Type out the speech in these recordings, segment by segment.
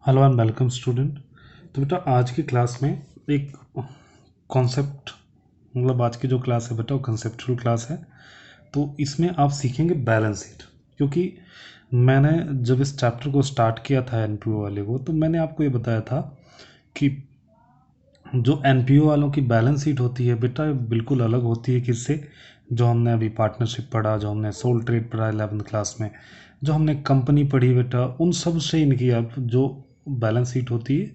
Hello and welcome student. तो बेटा आज की क्लास में एक कॉन्सेप्ट मतलब आज की जो क्लास है बेटा वो कंसेप्चुअल क्लास है। तो इसमें आप सीखेंगे बैलेंस शीट, क्योंकि मैंने जब इस चैप्टर को स्टार्ट किया था एनपीओ वाले को, तो मैंने आपको ये बताया था कि जो एनपीओ वालों की बैलेंस शीट होती है बेटा बिल्कुल अलग होती है किससे, जो हमने अभी पार्टनरशिप पढ़ा, जो हमने सोल ट्रेड पढ़ा 11th क्लास में, जो हमने कंपनी पढ़ी बेटा, उन सब से इनकी अब जो बैलेंस शीट होती है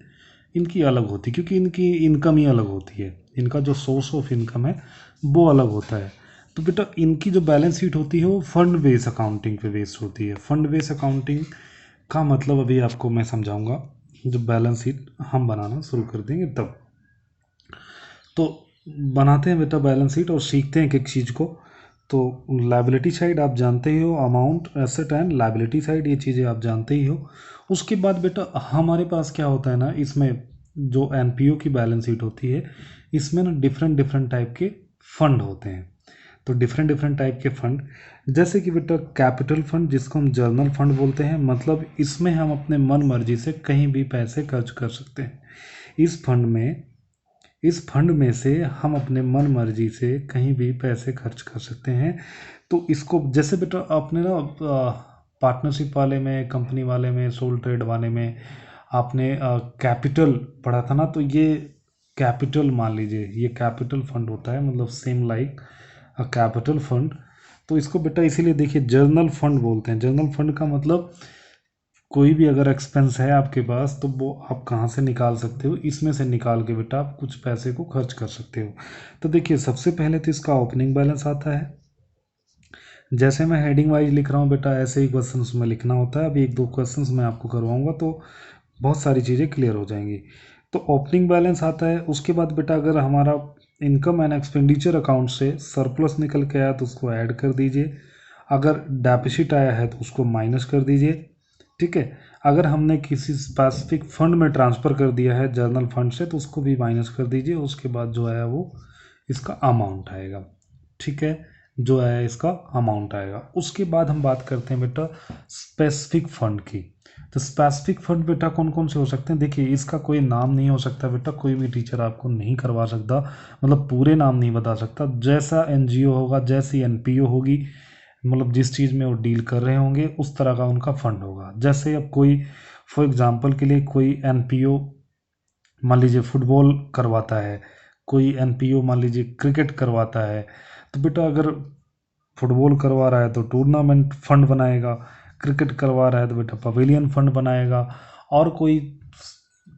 इनकी अलग होती है, क्योंकि इनकी इनकम ही अलग होती है, इनका जो सोर्स ऑफ इनकम है वो अलग होता है। तो बेटा इनकी जो बैलेंस शीट होती है वो फंड बेस अकाउंटिंग पे बेस्ड होती है। फंड बेस अकाउंटिंग का मतलब अभी आपको मैं समझाऊंगा जब बैलेंस शीट हम बनाना शुरू कर देंगे तब। तो बनाते हैं बेटा बैलेंस शीट और सीखते हैं एक एक चीज़ को। तो लाइबिलिटी साइड आप जानते ही हो, amount asset and liability side, ये चीज़ें आप जानते ही हो। उसके बाद बेटा हमारे पास क्या होता है ना, इसमें जो एनपीओ की बैलेंस शीट होती है इसमें ना डिफरेंट डिफरेंट टाइप के फंड होते हैं। तो डिफरेंट डिफरेंट टाइप के फंड, जैसे कि बेटा कैपिटल फंड जिसको हम जर्नल फंड बोलते हैं, मतलब इसमें हम अपने मन मर्जी से कहीं भी पैसे खर्च कर सकते हैं। इस फंड में से हम अपने मन मर्जी से कहीं भी पैसे खर्च कर सकते हैं। तो इसको जैसे बेटा आपने ना पार्टनरशिप वाले में, कंपनी वाले में, सोल ट्रेड वाले में आपने कैपिटल पढ़ा था ना, तो ये कैपिटल मान लीजिए, ये कैपिटल फंड होता है, मतलब same like a capital fund. तो इसको बेटा इसीलिए देखिए जर्नल फंड बोलते हैं। जर्नल फंड का मतलब कोई भी अगर एक्सपेंस है आपके पास तो वो आप कहाँ से निकाल सकते हो, इसमें से निकाल के बेटा आप कुछ पैसे को खर्च कर सकते हो। तो देखिए सबसे पहले तो इसका ओपनिंग बैलेंस आता है। जैसे मैं हेडिंग वाइज लिख रहा हूँ बेटा ऐसे ही क्वेश्चंस में लिखना होता है। अभी एक दो क्वेश्चंस मैं आपको करवाऊंगा तो बहुत सारी चीज़ें क्लियर हो जाएंगी। तो ओपनिंग बैलेंस आता है। उसके बाद बेटा अगर हमारा इनकम एंड एक्सपेंडिचर अकाउंट से सरप्लस निकल के आया तो उसको ऐड कर दीजिए। अगर डेफिसिट आया है तो उसको माइनस कर दीजिए। ठीक है। अगर हमने किसी स्पेसिफिक फंड में ट्रांसफ़र कर दिया है जर्नल फंड से तो उसको भी माइनस कर दीजिए। उसके बाद जो आया वो इसका अमाउंट आएगा। ठीक है, जो आया इसका अमाउंट आएगा। उसके बाद हम बात करते हैं बेटा स्पेसिफिक फंड की। तो स्पेसिफिक फंड बेटा कौन कौन से हो सकते हैं, देखिए इसका कोई नाम नहीं हो सकता बेटा, कोई भी टीचर आपको नहीं करवा सकता, मतलब पूरे नाम नहीं बता सकता। जैसा एनजीओ होगा, जैसी एनपीओ होगी, मतलब जिस चीज़ में वो डील कर रहे होंगे उस तरह का उनका फंड होगा। जैसे अब कोई फॉर एग्जांपल के लिए कोई एनपीओ मान लीजिए फुटबॉल करवाता है, कोई एनपीओ मान लीजिए क्रिकेट करवाता है, तो बेटा अगर फुटबॉल करवा रहा है तो टूर्नामेंट फंड बनाएगा, क्रिकेट करवा रहा है तो बेटा पवेलियन फंड बनाएगा, और कोई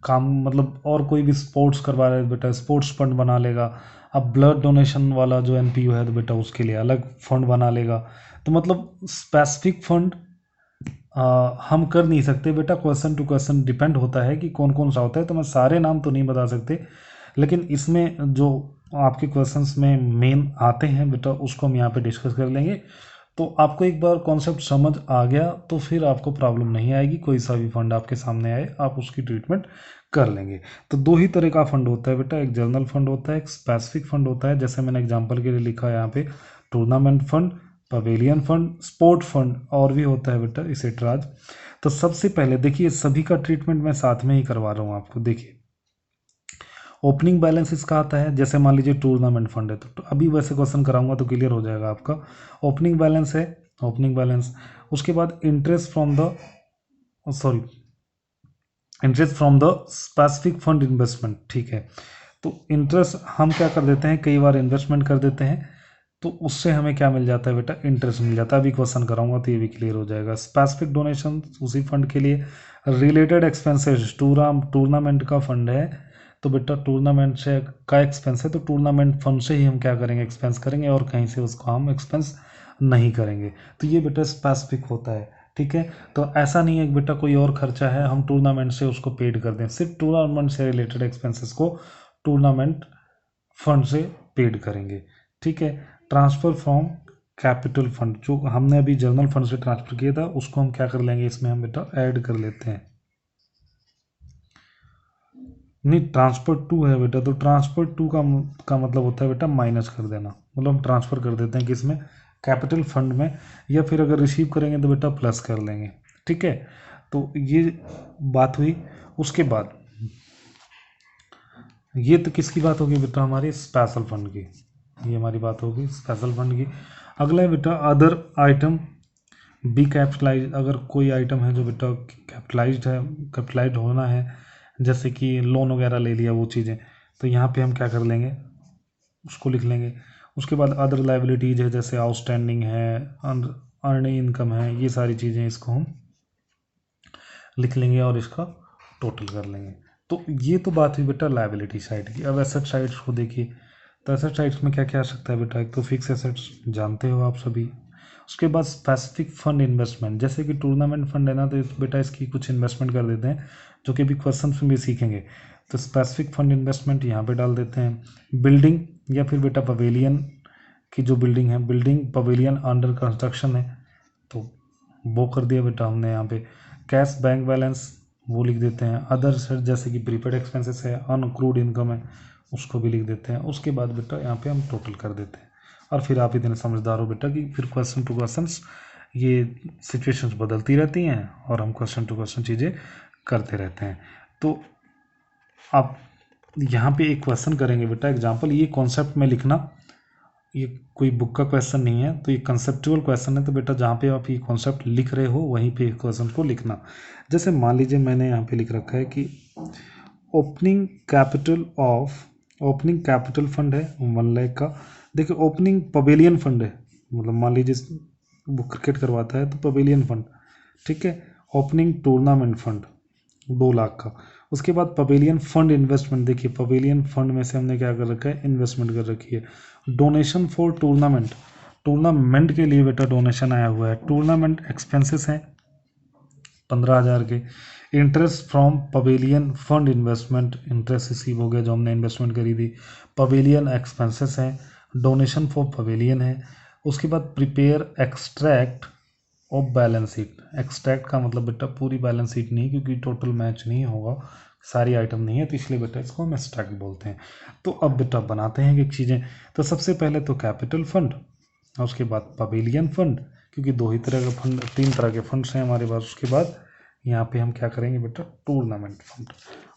काम मतलब और कोई भी स्पोर्ट्स करवा रहा है तो बेटा स्पोर्ट्स फंड बना लेगा। अब ब्लड डोनेशन वाला जो एनपीओ है तो बेटा उसके लिए अलग फंड बना लेगा। तो मतलब स्पेसिफिक फंड हम कर नहीं सकते बेटा, क्वेश्चन टू क्वेश्चन डिपेंड होता है कि कौन कौन सा होता है। तो मैं सारे नाम तो नहीं बता सकते, लेकिन इसमें जो आपके क्वेश्चंस में मेन आते हैं बेटा उसको हम यहाँ पे डिस्कस कर लेंगे। तो आपको एक बार कॉन्सेप्ट समझ आ गया तो फिर आपको प्रॉब्लम नहीं आएगी। कोई सा भी फंड आपके सामने आए आप उसकी ट्रीटमेंट कर लेंगे। तो दो ही तरह का फंड होता है बेटा, एक जर्नल फंड होता है, एक स्पेसिफिक फंड होता है। जैसे मैंने एग्जांपल के लिए लिखा है यहाँ पे tournament fund, pavilion fund, sport fund, और भी होता है बेटा इसेट्राज। तो सबसे पहले देखिए सभी का ट्रीटमेंट मैं साथ में ही करवा रहा हूँ आपको। देखिए ओपनिंग बैलेंस इसका आता है, जैसे मान लीजिए टूर्नामेंट फंड है तो अभी वैसे क्वेश्चन कराऊंगा तो क्लियर हो जाएगा आपका। ओपनिंग बैलेंस है, ओपनिंग बैलेंस। उसके बाद interest from the sorry interest from the specific fund investment. ठीक है, तो इंटरेस्ट हम क्या कर देते हैं, कई बार इन्वेस्टमेंट कर देते हैं तो उससे हमें क्या मिल जाता है बेटा, इंटरेस्ट मिल जाता है। अभी क्वेश्चन कराऊंगा तो ये भी क्लियर हो जाएगा। स्पेसिफिक डोनेशन उसी फंड के लिए। रिलेटेड एक्सपेंसेस, टूर्नामेंट का फंड है तो बेटा टूर्नामेंट से का एक्सपेंस है तो टूर्नामेंट फंड से ही हम क्या करेंगे, एक्सपेंस करेंगे, और कहीं से उसको हम एक्सपेंस नहीं करेंगे। तो ये बेटा स्पेसिफिक होता है। ठीक है, तो ऐसा नहीं है कि बेटा कोई और खर्चा है हम टूर्नामेंट से उसको पेड कर दें, सिर्फ टूर्नामेंट से रिलेटेड एक्सपेंसेस को टूर्नामेंट फंड से पेड करेंगे। ठीक है, ट्रांसफ़र फ्रॉम कैपिटल फंड, जो हमने अभी जर्नल फंड से ट्रांसफ़र किया था उसको हम क्या कर लेंगे, इसमें हम बेटा ऐड कर लेते हैं। नहीं, ट्रांसफ़र टू है बेटा, तो ट्रांसफ़र टू का मतलब होता है बेटा माइनस कर देना, मतलब हम ट्रांसफ़र कर देते हैं कि इसमें कैपिटल फंड में, या फिर अगर रिसीव करेंगे तो बेटा प्लस कर लेंगे। ठीक है, तो ये बात हुई। उसके बाद ये तो किसकी बात होगी बेटा, हमारी स्पेशल फंड की, ये हमारी बात होगी स्पेशल फंड की। अगला है बेटा अदर आइटम बी कैपिटलाइज, अगर कोई आइटम है जो बेटा कैपिटलाइज्ड है, कैपिटलाइज्ड होना है, जैसे कि लोन वगैरह ले लिया वो चीज़ें, तो यहाँ पे हम क्या कर लेंगे, उसको लिख लेंगे। उसके बाद अदर लाइबिलिटीज है, जैसे आउटस्टैंडिंग है, अर्निंग इनकम है, ये सारी चीज़ें इसको हम लिख लेंगे और इसका टोटल कर लेंगे। तो ये तो बात हुई बेटा लाइबिलिटी साइड की। अब एसेट साइड्स को देखिए, तो एसेट साइड्स में क्या क्या आ सकता है बेटा, एक तो फिक्स एसेट्स जानते हो आप सभी। उसके बाद स्पेसिफिक फंड इन्वेस्टमेंट, जैसे कि टूर्नामेंट फंड है ना, तो बेटा इसकी कुछ इन्वेस्टमेंट कर देते हैं, जो कि अभी क्वेश्चन में भी सीखेंगे। तो स्पेसिफिक फंड इन्वेस्टमेंट यहाँ पे डाल देते हैं। बिल्डिंग या फिर बेटा पवेलियन की जो बिल्डिंग है, बिल्डिंग पवेलियन अंडर कंस्ट्रक्शन है, तो वो कर दिया बेटा हमने यहाँ पे। कैश बैंक बैलेंस वो लिख देते हैं। अदर जैसे कि प्रीपेड एक्सपेंसेस है, अनअक्रूड इनकम है, उसको भी लिख देते हैं। उसके बाद बेटा यहाँ पे हम टोटल कर देते हैं। और फिर आप इतने समझदार हो बेटा कि फिर क्वेश्चन टू क्वेश्चन ये सिचुएशंस बदलती रहती हैं और हम क्वेश्चन टू क्वेश्चन चीज़ें करते रहते हैं। तो आप यहाँ पे एक क्वेश्चन करेंगे बेटा एग्जाम्पल, ये कॉन्सेप्ट में लिखना, ये कोई बुक का क्वेश्चन नहीं है, तो ये कंसेप्चुअल क्वेश्चन है। तो बेटा जहाँ पे आप ये कॉन्सेप्ट लिख रहे हो वहीं पे क्वेश्चन को लिखना। जैसे मान लीजिए मैंने यहाँ पे लिख रखा है कि ओपनिंग कैपिटल फंड है 1 लाख का। देखिए ओपनिंग पवेलियन फंड है, मतलब मान लीजिए वो क्रिकेट करवाता है तो पवेलियन फंड, ठीक है। ओपनिंग टूर्नामेंट फंड 2 लाख का। उसके बाद पवेलियन फंड इन्वेस्टमेंट, देखिए पवेलियन फंड में से हमने क्या कर रखा है, इन्वेस्टमेंट कर रखी है। डोनेशन फॉर टूर्नामेंट, टूर्नामेंट के लिए बेटा डोनेशन आया हुआ है। टूर्नामेंट एक्सपेंसेस हैं 15,000 के। Interest from pavilion fund investment, interest receive हो गया जो हमने इन्वेस्टमेंट करी थी। पवेलियन एक्सपेंसेस हैं। डोनेशन फॉर पवेलियन है। उसके बाद prepare extract of balance sheet. Extract का मतलब बेटा पूरी बैलेंस शीट नहीं, क्योंकि टोटल मैच नहीं होगा, सारी आइटम नहीं है, तो इसलिए बेटा इसको हम एक्सट्रैक्ट बोलते हैं। तो अब बेटा बनाते हैं कि चीज़ें, तो सबसे पहले तो कैपिटल फंड और उसके बाद पवेलियन फंड, क्योंकि 2 ही तरह का फंड, 3 तरह के फंड्स हैं हमारे पास। उसके बाद यहाँ पे हम क्या करेंगे बेटा, टूर्नामेंट फंड,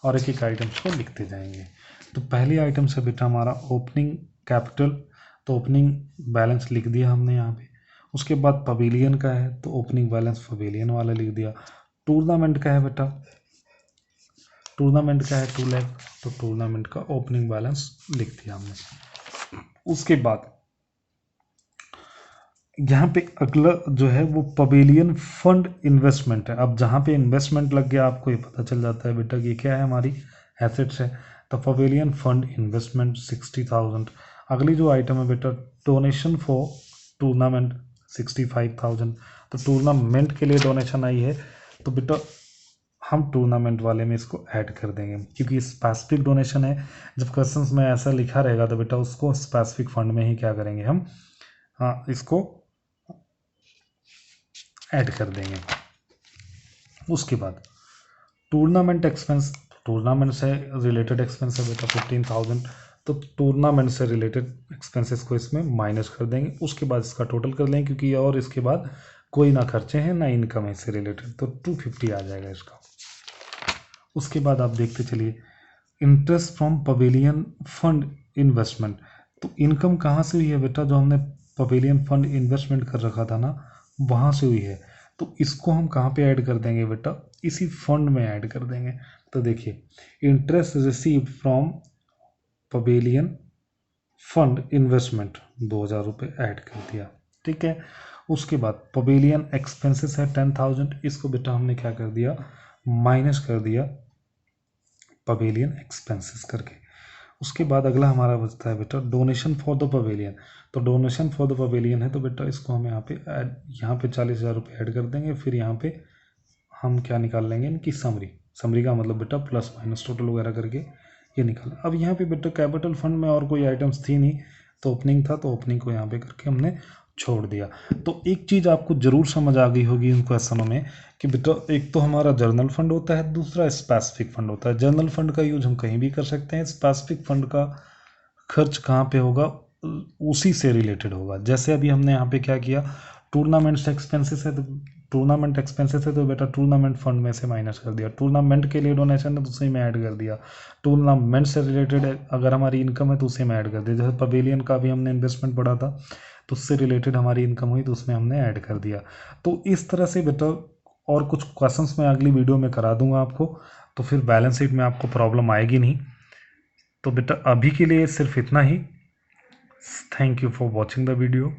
और एक एक आइटम्स को लिखते जाएंगे। तो पहली आइटम से बेटा हमारा ओपनिंग कैपिटल, तो ओपनिंग बैलेंस लिख दिया हमने यहाँ पे। उसके बाद पवेलियन का है तो ओपनिंग बैलेंस पवेलियन वाला लिख दिया। टूर्नामेंट का है बेटा, टूर्नामेंट का है 2 लाख, तो टूर्नामेंट का ओपनिंग बैलेंस लिख दिया हमने। उसके बाद यहाँ पे अगला जो है वो पवेलियन फंड इन्वेस्टमेंट है। अब जहाँ पे इन्वेस्टमेंट लग गया आपको ये पता चल जाता है बेटा कि ये क्या है, हमारी एसेट्स है। तो पवेलियन फंड इन्वेस्टमेंट 60,000। अगली जो आइटम है बेटा डोनेशन फॉर टूर्नामेंट 65,000। तो टूर्नामेंट के लिए डोनेशन आई है, तो बेटा हम टूर्नामेंट वाले में इसको ऐड कर देंगे, क्योंकि स्पेसिफिक डोनेशन है। जब क्वेश्चंस में ऐसा लिखा रहेगा तो बेटा उसको स्पेसिफिक फंड में ही क्या करेंगे हम, इसको ऐड कर देंगे। उसके बाद टूर्नामेंट एक्सपेंस, टूर्नामेंट से रिलेटेड एक्सपेंस है बेटा 15,000, तो टूर्नामेंट से रिलेटेड एक्सपेंसेस को इसमें माइनस कर देंगे। उसके बाद इसका टोटल कर लेंगे, क्योंकि और इसके बाद कोई ना खर्चे हैं ना इनकम है इससे रिलेटेड, तो 250 आ जाएगा इसका। उसके बाद आप देखते चलिए interest from pavilion fund investment, तो इनकम कहाँ से हुई है बेटा, जो हमने पवेलियन फंड इन्वेस्टमेंट कर रखा था ना वहाँ से हुई है। तो इसको हम कहाँ पे ऐड कर देंगे बेटा, इसी फंड में ऐड कर देंगे। तो देखिए interest receive from pavilion fund investment 2,000 रुपये ऐड कर दिया, ठीक है। उसके बाद पवेलियन एक्सपेंसेस है 10,000, इसको बेटा हमने क्या कर दिया, माइनस कर दिया पवेलियन एक्सपेंसेस करके। उसके बाद अगला हमारा बचता है बेटा डोनेशन फॉर द पवेलियन। तो डोनेशन फॉर द पवेलियन है, तो बेटा इसको हम यहाँ पे 40,000 रुपये ऐड कर देंगे। फिर यहाँ पे हम क्या निकाल लेंगे, इनकी समरी का मतलब बेटा प्लस माइनस टोटल वगैरह करके ये निकाल। अब यहाँ पे बेटा कैपिटल फंड में और कोई आइटम्स थी नहीं, तो ओपनिंग था, तो ओपनिंग को यहाँ पे करके हमने छोड़ दिया। तो एक चीज़ आपको जरूर समझ आ गई होगी इन क्वेश्चनों में कि बेटा एक तो हमारा जर्नल फंड होता है, दूसरा स्पेसिफिक फंड होता है। जर्नल फंड का यूज हम कहीं भी कर सकते हैं, स्पेसिफिक फंड का खर्च कहाँ पे होगा, उसी से रिलेटेड होगा। जैसे अभी हमने यहाँ पे क्या किया, टूर्नामेंट्स एक्सपेंसेस है तो टूर्नामेंट एक्सपेंसेस है तो बेटा टूर्नामेंट फंड में से माइनस कर दिया, टूर्नामेंट के लिए डोनेशन है तो उसी में ऐड कर दिया, टूर्नामेंट से रिलेटेड अगर हमारी इनकम है तो उसी में ऐड कर दिया। जैसे पवेलियन का भी हमने इन्वेस्टमेंट पढ़ा था तो उससे रिलेटेड हमारी इनकम हुई तो उसमें हमने ऐड कर दिया। तो इस तरह से बेटा और कुछ क्वेश्चंस मैं अगली वीडियो में करा दूंगा आपको, तो फिर बैलेंस शीट में आपको प्रॉब्लम आएगी नहीं। तो बेटा अभी के लिए सिर्फ इतना ही। Thank you for watching the video.